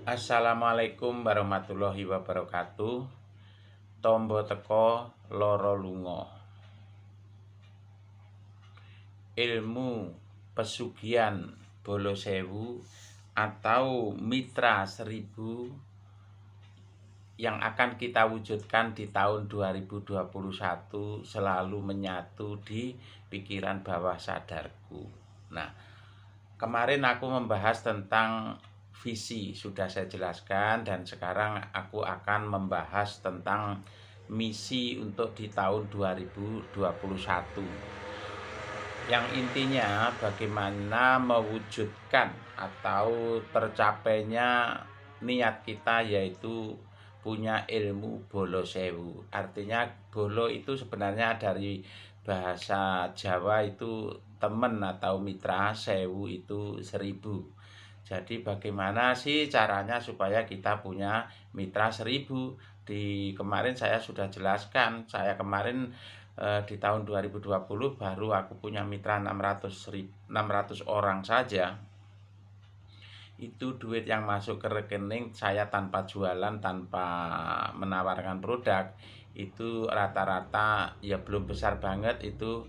Assalamualaikum warahmatullahi wabarakatuh. Tombo teko loro lunga. Ilmu pesugihan Bolo Sewu atau Mitra Seribu yang akan kita wujudkan di tahun 2021 selalu menyatu di pikiran bawah sadarku. Nah, kemarin aku membahas tentang visi, sudah saya jelaskan, dan sekarang aku akan membahas tentang misi untuk di tahun 2021. Yang intinya bagaimana mewujudkan atau tercapainya niat kita, yaitu punya ilmu Bolo Sewu. Artinya bolo itu sebenarnya dari bahasa Jawa itu teman atau mitra, sewu itu 1000. Jadi bagaimana sih caranya supaya kita punya mitra 1000? Di kemarin saya sudah jelaskan. Saya kemarin di tahun 2020 baru aku punya mitra 600 orang saja. Itu duit yang masuk ke rekening saya tanpa jualan, tanpa menawarkan produk. Itu rata-rata ya belum besar banget, itu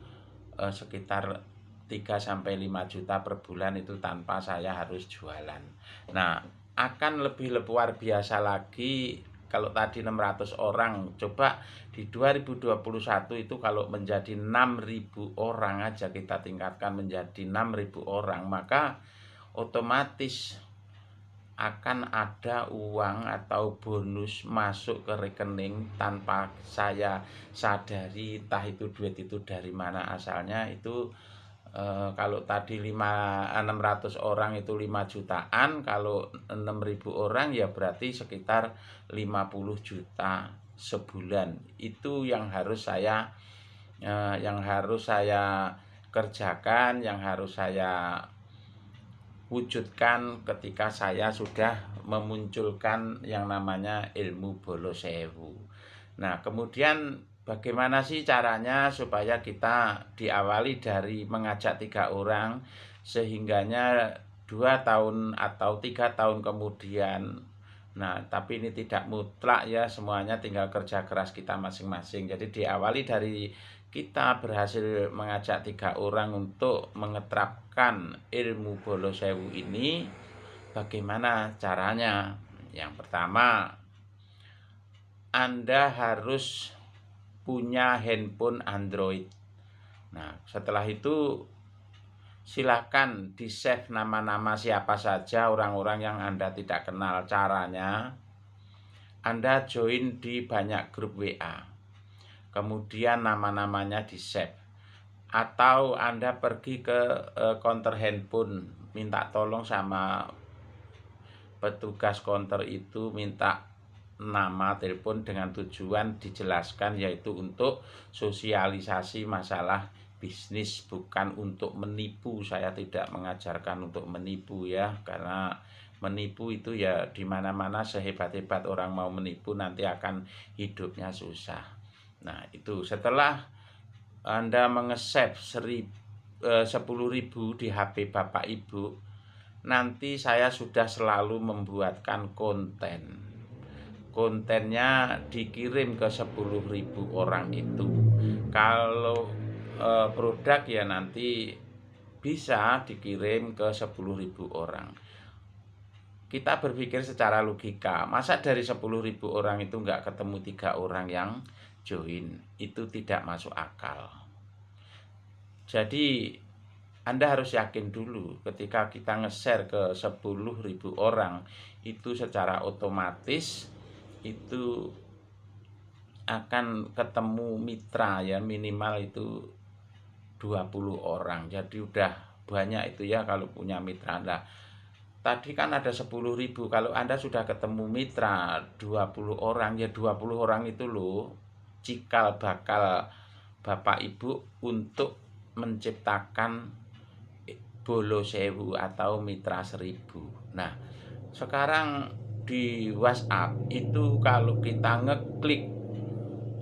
sekitar 3-5 juta per bulan, itu tanpa saya harus jualan. Nah, akan lebih luar biasa lagi kalau tadi 600 orang, coba di 2021 itu kalau menjadi 6.000 orang aja, kita tingkatkan menjadi 6.000 orang, maka otomatis akan ada uang atau bonus masuk ke rekening tanpa saya sadari, entah itu duit itu dari mana asalnya. Itu kalau tadi 600 orang itu 5 jutaan, kalau 6.000 orang ya berarti sekitar 50 juta sebulan. Itu yang harus saya kerjakan, yang harus saya wujudkan ketika saya sudah memunculkan yang namanya ilmu Bolo Sewu. Nah, kemudian bagaimana sih caranya supaya kita diawali dari mengajak 3 orang, sehingganya 2 tahun atau 3 tahun kemudian. Nah, tapi ini tidak mutlak ya, semuanya tinggal kerja keras kita masing-masing. Jadi diawali dari kita berhasil mengajak 3 orang untuk mengeterapkan ilmu Bolo Sewu ini. Bagaimana caranya? Yang pertama, Anda harus punya handphone Android. Nah, setelah itu silakan di-save nama-nama siapa saja orang-orang yang Anda tidak kenal. Caranya, Anda join di banyak grup WA, kemudian nama-namanya di-save. Atau Anda pergi ke counter handphone, minta tolong sama petugas counter itu, minta nama, telepon, dengan tujuan dijelaskan, yaitu untuk sosialisasi masalah bisnis, bukan untuk menipu. Saya tidak mengajarkan untuk menipu ya, karena menipu itu ya di mana-mana, sehebat-hebat orang mau menipu nanti akan hidupnya susah. Nah, itu setelah Anda menge-save 10.000 di HP Bapak Ibu, nanti saya sudah selalu membuatkan kontennya dikirim ke 10.000 orang itu. Kalau produk ya nanti bisa dikirim ke 10.000 orang. Kita berpikir secara logika, masa dari 10.000 orang itu nggak ketemu 3 orang yang join? Itu tidak masuk akal. Jadi Anda harus yakin dulu, ketika kita nge-share ke 10.000 orang, itu secara otomatis itu akan ketemu mitra ya, minimal itu 20 orang. Jadi udah banyak itu ya kalau punya mitra Anda. Tadi kan ada 10.000, kalau Anda sudah ketemu mitra 20 orang, ya 20 orang itu loh cikal bakal Bapak Ibu untuk menciptakan Bolo Sewu atau mitra 1000. Nah, sekarang di WhatsApp itu kalau kita ngeklik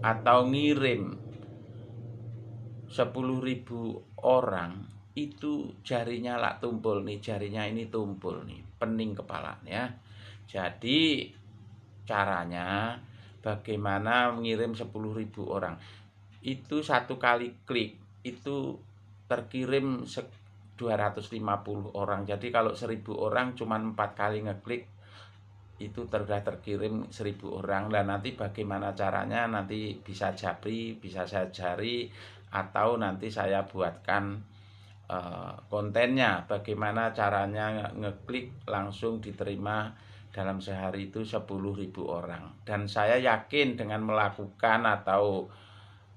atau ngirim 10.000 orang, itu jarinya lah tumpul nih, jarinya ini tumpul nih, pening kepalanya. Jadi caranya bagaimana mengirim 10.000 orang. Itu satu kali klik itu terkirim 250 orang. Jadi kalau 1.000 orang cuma 4 kali ngeklik itu sudah terkirim 1.000 orang. Dan nanti bagaimana caranya nanti bisa japri, bisa saya jari, atau nanti saya buatkan kontennya bagaimana caranya ngeklik langsung diterima dalam sehari itu 10.000 orang. Dan saya yakin dengan melakukan atau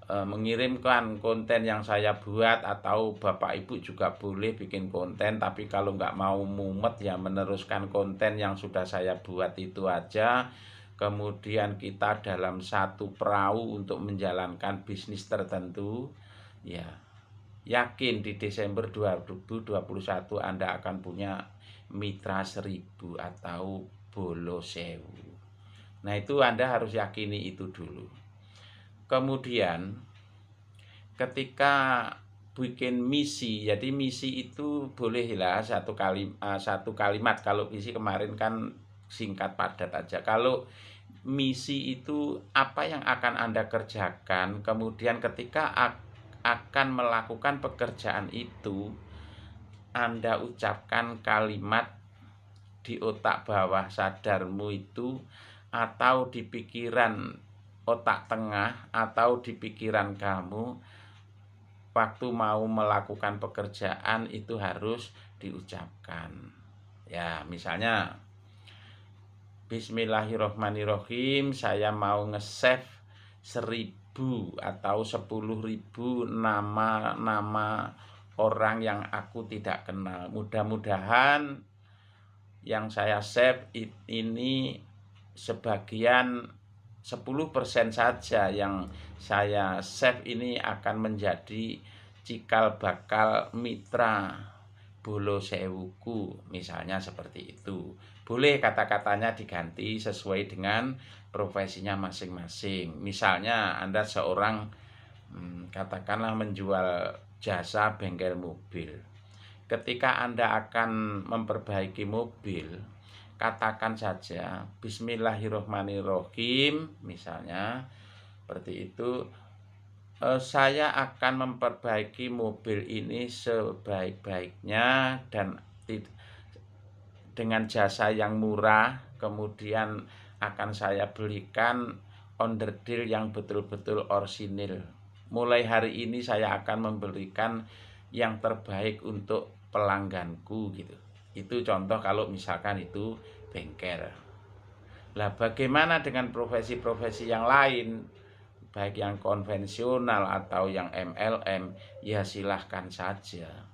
mengirimkan konten yang saya buat, atau Bapak Ibu juga boleh bikin konten, tapi kalau nggak mau mumet ya meneruskan konten yang sudah saya buat itu aja. Kemudian kita dalam satu perahu untuk menjalankan bisnis tertentu, ya yakin di Desember 2021 Anda akan punya mitra 1.000 atau bolo sewu. Nah itu Anda harus yakini itu dulu. Kemudian ketika bikin misi, jadi misi itu bolehlah satu kalimat. Kalau misi kemarin kan singkat padat aja. Kalau misi itu apa yang akan Anda kerjakan, kemudian ketika akan melakukan pekerjaan itu Anda ucapkan kalimat di otak bawah sadarmu itu, atau di pikiran otak tengah, atau di pikiran kamu waktu mau melakukan pekerjaan itu harus diucapkan. Ya, misalnya Bismillahirrohmanirrohim, saya mau nge-save 1.000 atau 10.000 nama-nama orang yang aku tidak kenal. Mudah-mudahan yang saya save ini sebagian 10% saja yang saya save ini akan menjadi cikal bakal mitra bolo sewuku, misalnya seperti itu. Boleh kata-katanya diganti sesuai dengan profesinya masing-masing. Misalnya Anda seorang katakanlah menjual jasa bengkel mobil. Ketika Anda akan memperbaiki mobil, katakan saja Bismillahirrohmanirrohim, misalnya seperti itu. Saya akan memperbaiki mobil ini sebaik-baiknya dan dengan jasa yang murah. Kemudian akan saya belikan onderdil yang betul-betul orsinil. Mulai hari ini saya akan memberikan yang terbaik untuk pelangganku gitu. Itu contoh kalau misalkan itu bengkel. Lah bagaimana dengan profesi-profesi yang lain, baik yang konvensional atau yang MLM? Ya silahkan saja.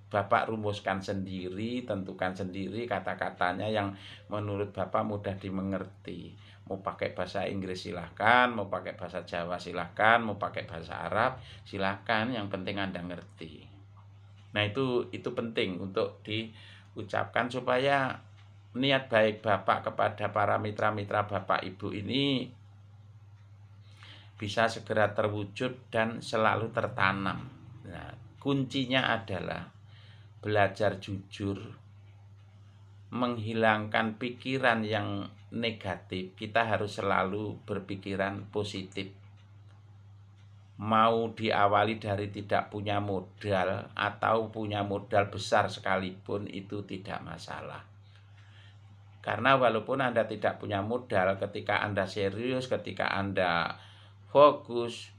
Bapak rumuskan sendiri, tentukan sendiri kata-katanya yang menurut Bapak mudah dimengerti. Mau pakai bahasa Inggris silahkan, mau pakai bahasa Jawa silahkan, mau pakai bahasa Arab silahkan, yang penting Anda ngerti. Nah itu penting untuk diucapkan supaya niat baik Bapak kepada para mitra-mitra Bapak Ibu ini bisa segera terwujud dan selalu tertanam. Nah, kuncinya adalah belajar jujur, menghilangkan pikiran yang negatif. Kita harus selalu berpikiran positif. Mau diawali dari tidak punya modal atau punya modal besar sekalipun itu tidak masalah. Karena walaupun Anda tidak punya modal, ketika Anda serius, ketika Anda fokus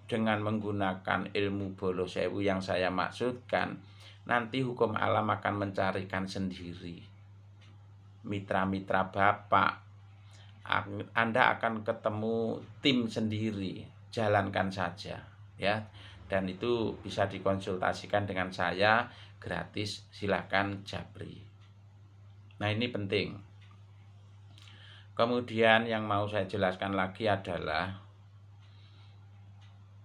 dengan menggunakan ilmu bolo sewu yang saya maksudkan, nanti hukum alam akan mencarikan sendiri mitra-mitra Bapak. Anda akan ketemu tim sendiri, jalankan saja ya. Dan itu bisa dikonsultasikan dengan saya gratis, silahkan japri. Nah ini penting. Kemudian yang mau saya jelaskan lagi adalah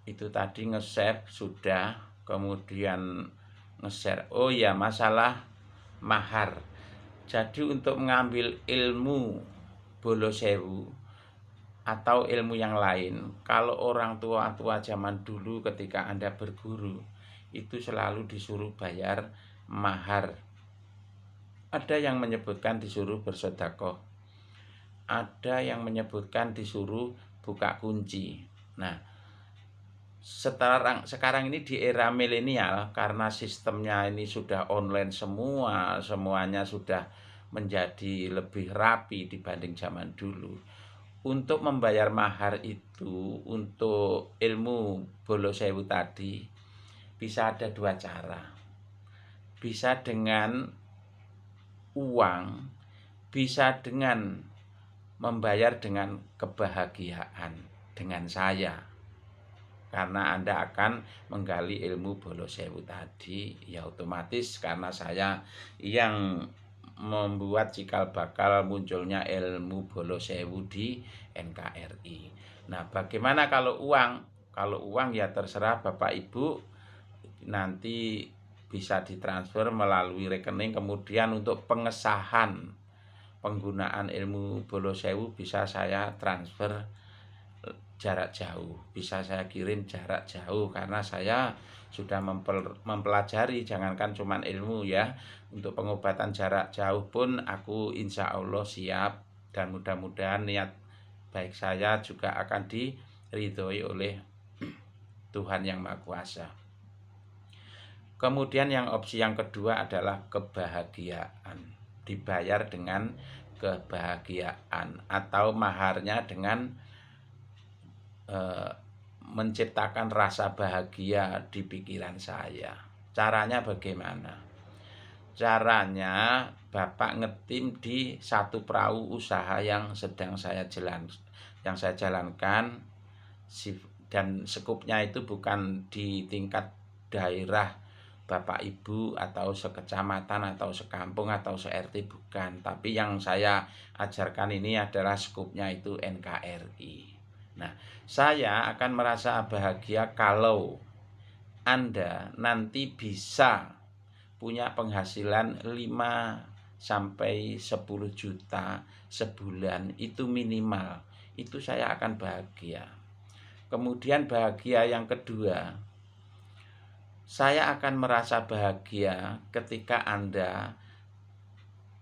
itu tadi nge-save sudah, kemudian nge-share. Oh ya, masalah mahar. Jadi untuk mengambil ilmu bolo sewu atau ilmu yang lain, kalau orang tua-tua zaman dulu ketika Anda berguru itu selalu disuruh bayar mahar. Ada yang menyebutkan disuruh bersedekah, ada yang menyebutkan disuruh buka kunci. Nah, sekarang ini di era milenial, karena sistemnya ini sudah online semua, semuanya sudah menjadi lebih rapi dibanding zaman dulu. Untuk membayar mahar itu, untuk ilmu bolo sewu tadi, bisa ada dua cara. Bisa dengan uang, bisa dengan membayar dengan kebahagiaan dengan saya. Karena Anda akan menggali ilmu bolo sewu tadi, ya otomatis karena saya yang membuat cikal bakal munculnya ilmu bolo sewu di NKRI. Nah, bagaimana kalau uang? Kalau uang ya terserah Bapak Ibu, nanti bisa ditransfer melalui rekening, kemudian untuk pengesahan penggunaan ilmu bolo sewu bisa saya transfer jarak jauh, bisa saya kirim jarak jauh, karena saya sudah mempelajari, jangankan cuman ilmu ya, untuk pengobatan jarak jauh pun aku insya Allah siap, dan mudah-mudahan niat baik saya juga akan diridhoi oleh Tuhan Yang Maha Kuasa. Kemudian yang opsi yang kedua adalah kebahagiaan, dibayar dengan kebahagiaan atau maharnya dengan menciptakan rasa bahagia di pikiran saya. Caranya bagaimana? Caranya Bapak ngetim di satu perahu usaha yang sedang saya jalankan, dan sekupnya itu bukan di tingkat daerah Bapak Ibu atau sekecamatan atau sekampung atau se-RT, bukan, tapi yang saya ajarkan ini adalah skupnya itu NKRI. Nah, saya akan merasa bahagia kalau Anda nanti bisa punya penghasilan 5 sampai 10 juta sebulan, itu minimal. Itu saya akan bahagia. Kemudian bahagia yang kedua, saya akan merasa bahagia ketika Anda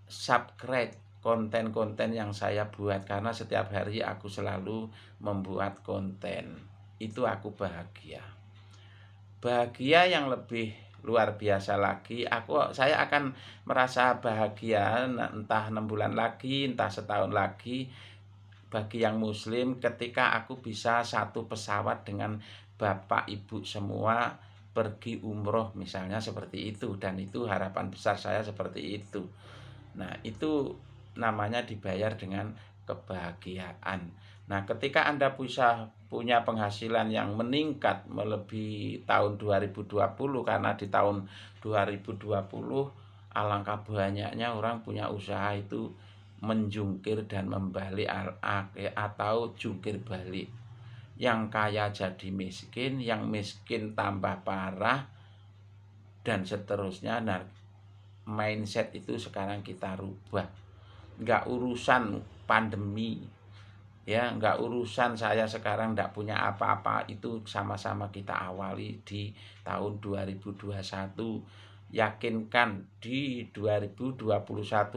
subscribe konten-konten yang saya buat, karena setiap hari aku selalu membuat konten. Itu aku bahagia. Bahagia yang lebih luar biasa lagi, saya akan merasa bahagia entah 6 bulan lagi, entah setahun lagi, bagi yang muslim, ketika aku bisa satu pesawat dengan Bapak Ibu semua pergi umroh misalnya, seperti itu. Dan itu harapan besar saya seperti itu. Nah, itu namanya dibayar dengan kebahagiaan. Nah, ketika Anda bisa punya penghasilan yang meningkat melebihi tahun 2020, karena di tahun 2020 alangkah banyaknya orang punya usaha itu menjungkir dan membalik atau jungkir balik. Yang kaya jadi miskin, yang miskin tambah parah, dan seterusnya. Nah, mindset itu sekarang kita rubah. Nggak urusan pandemi, ya, nggak urusan saya sekarang nggak punya apa-apa, itu sama-sama kita awali di tahun 2021. Yakinkan di 2021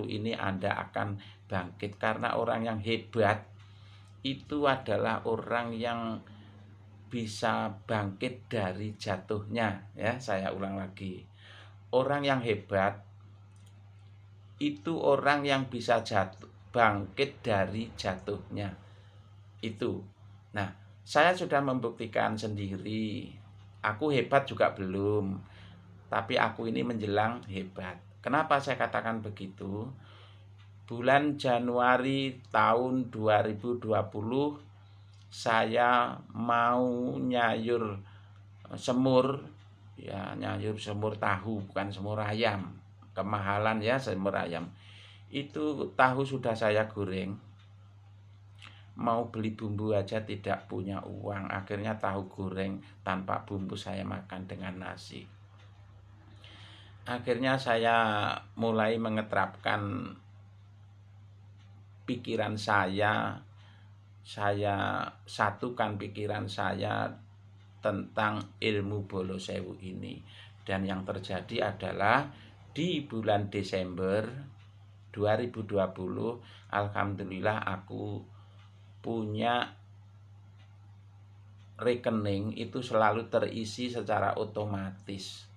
ini Anda akan bangkit, karena orang yang hebat itu adalah orang yang bisa bangkit dari jatuhnya. Ya, saya ulang lagi. Orang yang hebat itu orang yang bisa bangkit dari jatuhnya itu. Nah, saya sudah membuktikan sendiri. Aku hebat juga belum, tapi aku ini menjelang hebat. Kenapa saya katakan begitu? Bulan Januari tahun 2020 saya mau nyayur semur, ya, nyayur semur tahu, bukan semur ayam. Kemahalan ya semur ayam. Itu tahu sudah saya goreng, mau beli bumbu aja tidak punya uang. Akhirnya tahu goreng tanpa bumbu saya makan dengan nasi. Akhirnya saya mulai mengeterapkan pikiran saya satukan pikiran saya tentang ilmu bolo sewu ini. Dan yang terjadi adalah di bulan Desember 2020 alhamdulillah aku punya rekening itu selalu terisi secara otomatis.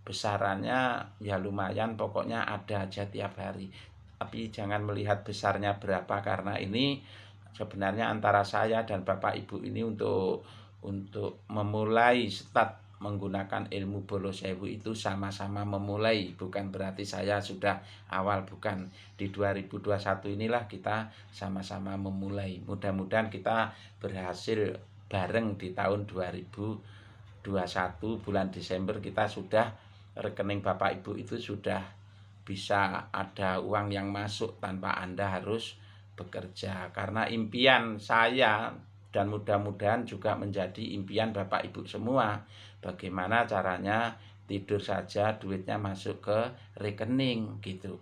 Besarannya ya lumayan, pokoknya ada aja tiap hari. Tapi jangan melihat besarnya berapa, karena ini sebenarnya antara saya dan Bapak Ibu ini untuk memulai start menggunakan ilmu bolo sewu itu sama-sama memulai, bukan berarti saya sudah awal, bukan. Di 2021 inilah kita sama-sama memulai. Mudah-mudahan kita berhasil bareng di tahun 2021 bulan Desember, kita sudah rekening Bapak Ibu itu sudah bisa ada uang yang masuk tanpa Anda harus bekerja. Karena impian saya dan mudah-mudahan juga menjadi impian Bapak Ibu semua, bagaimana caranya tidur saja duitnya masuk ke rekening gitu.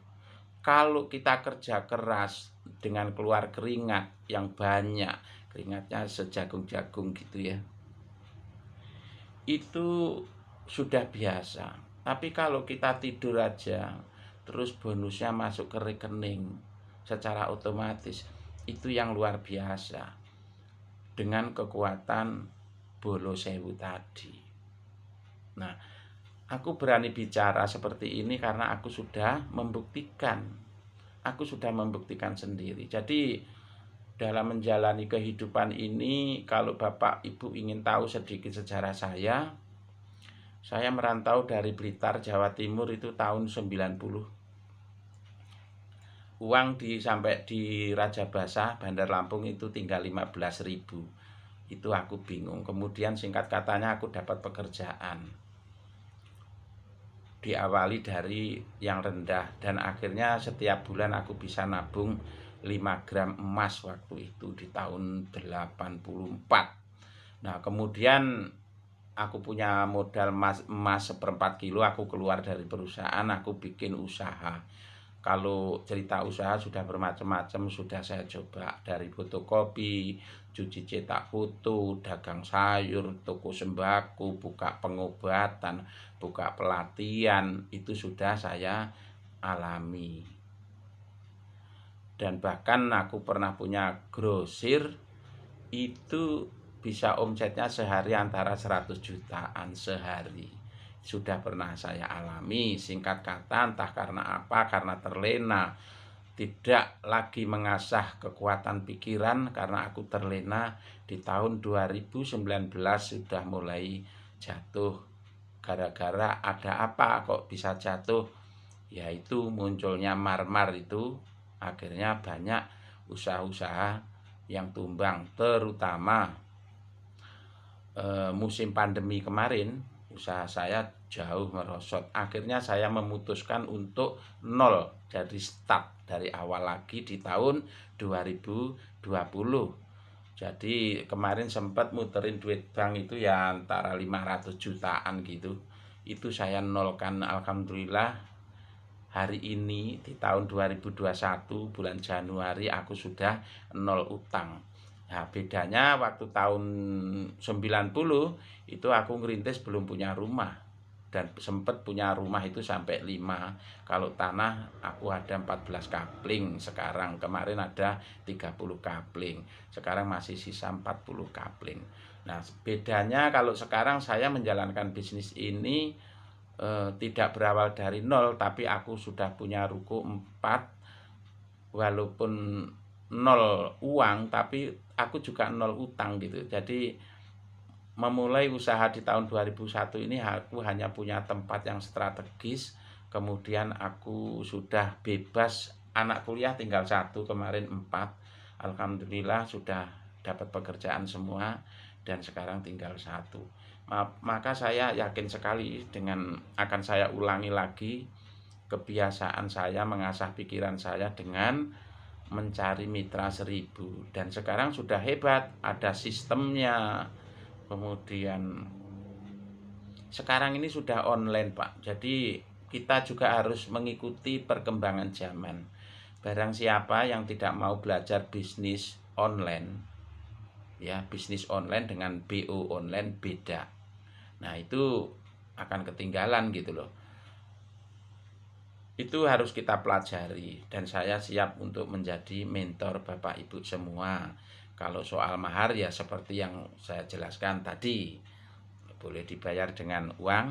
Kalau kita kerja keras dengan keluar keringat yang banyak, keringatnya sejagung-jagung gitu ya, itu sudah biasa. Tapi kalau kita tidur aja terus bonusnya masuk ke rekening secara otomatis, itu yang luar biasa dengan kekuatan bolo sewu tadi. Nah, aku berani bicara seperti ini karena aku sudah membuktikan. Aku sudah membuktikan sendiri. Jadi dalam menjalani kehidupan ini, kalau Bapak Ibu ingin tahu sedikit sejarah saya merantau dari Blitar, Jawa Timur itu tahun 90. Uang sampai di Raja Basah, Bandar Lampung itu tinggal 15.000. Itu aku bingung. Kemudian singkat katanya aku dapat pekerjaan. Diawali dari yang rendah dan akhirnya setiap bulan aku bisa nabung 5 gram emas waktu itu di tahun 84. Nah, kemudian aku punya modal emas 1/4 kilo, aku keluar dari perusahaan, aku bikin usaha. Kalau cerita usaha sudah bermacam-macam, sudah saya coba, dari fotokopi, cuci cetak foto, dagang sayur, toko sembako, buka pengobatan, buka pelatihan, itu sudah saya alami. Dan bahkan aku pernah punya grosir, itu bisa omsetnya sehari antara 100 jutaan sehari. Sudah pernah saya alami. Singkat kata, entah karena apa, karena terlena, tidak lagi mengasah kekuatan pikiran, karena aku terlena di tahun 2019 sudah mulai jatuh. Gara-gara ada apa kok bisa jatuh? Yaitu munculnya marmar itu, akhirnya banyak usaha-usaha yang tumbang, terutama musim pandemi kemarin. Usaha saya jauh merosot. Akhirnya saya memutuskan untuk nol, jadi start dari awal lagi di tahun 2020. Jadi kemarin sempat muterin duit bank itu ya antara 500 jutaan gitu. Itu saya nolkan. Alhamdulillah hari ini di tahun 2021 bulan Januari aku sudah nol utang. Nah, bedanya waktu tahun 90 itu aku ngerintis belum punya rumah, dan sempat punya rumah itu sampai 5. Kalau tanah aku ada 14 kapling sekarang. Kemarin ada 30 kapling. Sekarang masih sisa 40 kapling. Nah, bedanya kalau sekarang saya menjalankan bisnis ini tidak berawal dari nol, tapi aku sudah punya ruko 4. Walaupun nol uang, tapi aku juga nol utang gitu. Jadi memulai usaha di tahun 2001 ini aku hanya punya tempat yang strategis. Kemudian aku sudah bebas, anak kuliah tinggal 1, kemarin 4. Alhamdulillah sudah dapat pekerjaan semua, dan sekarang tinggal 1. Maka saya yakin sekali dengan akan saya ulangi lagi kebiasaan saya, mengasah pikiran saya dengan mencari mitra 1000. Dan sekarang sudah hebat, ada sistemnya. Kemudian sekarang ini sudah online, Pak. Jadi kita juga harus mengikuti perkembangan zaman. Barang siapa yang tidak mau belajar bisnis online, ya, bisnis online dengan BO online beda. Nah, itu akan ketinggalan gitu loh. Itu harus kita pelajari dan saya siap untuk menjadi mentor Bapak Ibu semua. Kalau soal mahar ya seperti yang saya jelaskan tadi, boleh dibayar dengan uang,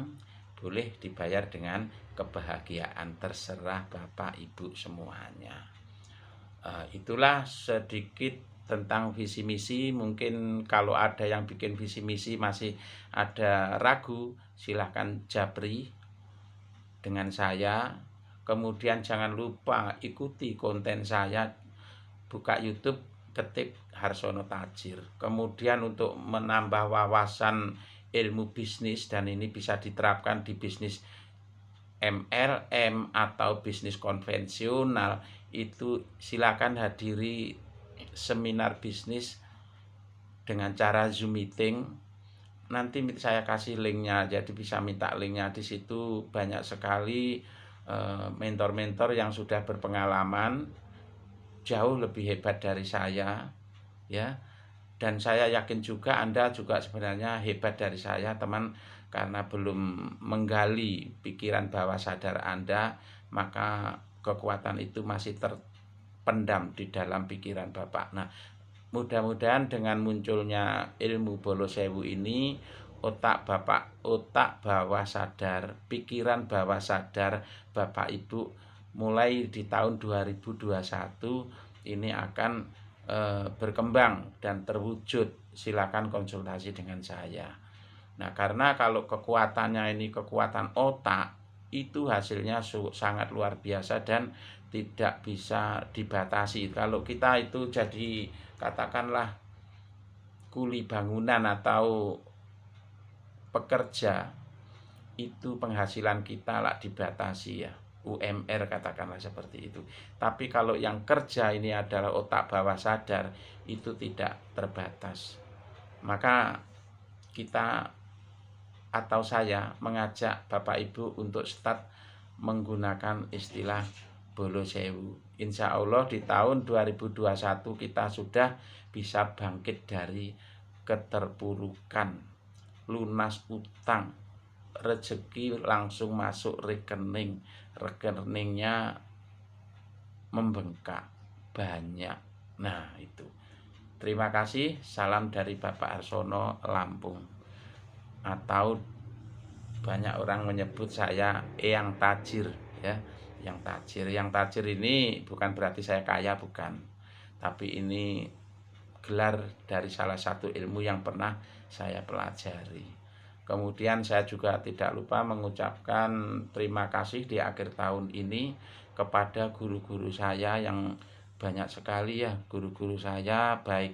boleh dibayar dengan kebahagiaan, terserah Bapak Ibu semuanya. Itulah sedikit tentang visi misi. Mungkin kalau ada yang bikin visi misi masih ada ragu, silahkan japri dengan saya. Kemudian jangan lupa ikuti konten saya, buka YouTube, ketik Harsono Tajir. Kemudian untuk menambah wawasan ilmu bisnis, dan ini bisa diterapkan di bisnis MLM atau bisnis konvensional, itu silakan hadiri seminar bisnis dengan cara Zoom meeting. Nanti saya kasih linknya, jadi bisa minta linknya. Di situ banyak sekali mentor-mentor yang sudah berpengalaman jauh lebih hebat dari saya, ya. Dan saya yakin juga Anda juga sebenarnya hebat dari saya, teman, karena belum menggali pikiran bawah sadar Anda, maka kekuatan itu masih terpendam di dalam pikiran Bapak. Nah, mudah-mudahan dengan munculnya ilmu Bolo Sewu ini, otak bawah sadar, pikiran bawah sadar Bapak Ibu mulai di tahun 2021 ini akan berkembang dan terwujud. Silakan konsultasi dengan saya. Nah, karena kalau kekuatannya ini kekuatan otak, itu hasilnya sangat luar biasa dan tidak bisa dibatasi. Kalau kita itu jadi katakanlah kuli bangunan atau pekerja, itu penghasilan kita lah dibatasi, ya, UMR katakanlah seperti itu. Tapi kalau yang kerja ini adalah otak bawah sadar, itu tidak terbatas. Maka kita atau saya mengajak Bapak Ibu untuk start menggunakan istilah Bolo Sewu. Insya Allah di tahun 2021 kita sudah bisa bangkit dari keterpurukan, lunas utang, rezeki langsung masuk rekening, rekeningnya membengkak banyak. Nah, itu. Terima kasih. Salam dari Bapak Harsono, Lampung. Atau banyak orang menyebut saya Eyang Tajir, ya. Yang tajir ini bukan berarti saya kaya, bukan. Tapi ini gelar dari salah satu ilmu yang pernah saya pelajari. Kemudian saya juga tidak lupa mengucapkan terima kasih di akhir tahun ini kepada guru-guru saya yang banyak sekali, ya. Guru-guru saya baik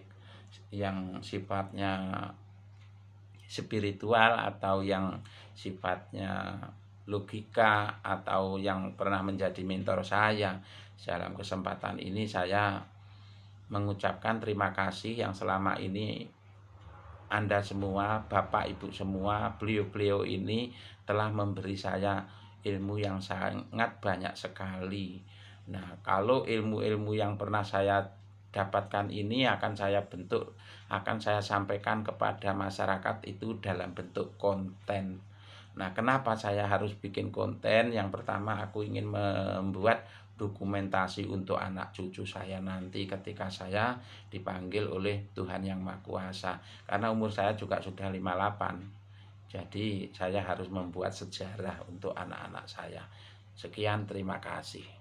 yang sifatnya spiritual atau yang sifatnya logika atau yang pernah menjadi mentor saya. Dalam kesempatan ini saya mengucapkan terima kasih yang selama ini Anda semua, Bapak Ibu semua, beliau-beliau ini telah memberi saya ilmu yang sangat banyak sekali. Nah, kalau ilmu-ilmu yang pernah saya dapatkan ini akan saya bentuk, akan saya sampaikan kepada masyarakat itu dalam bentuk konten. Nah, kenapa saya harus bikin konten? Yang pertama, aku ingin membuat dokumentasi untuk anak cucu saya nanti ketika saya dipanggil oleh Tuhan Yang Maha Kuasa. Karena umur saya juga sudah 58. Jadi saya harus membuat sejarah untuk anak-anak saya. Sekian, terima kasih.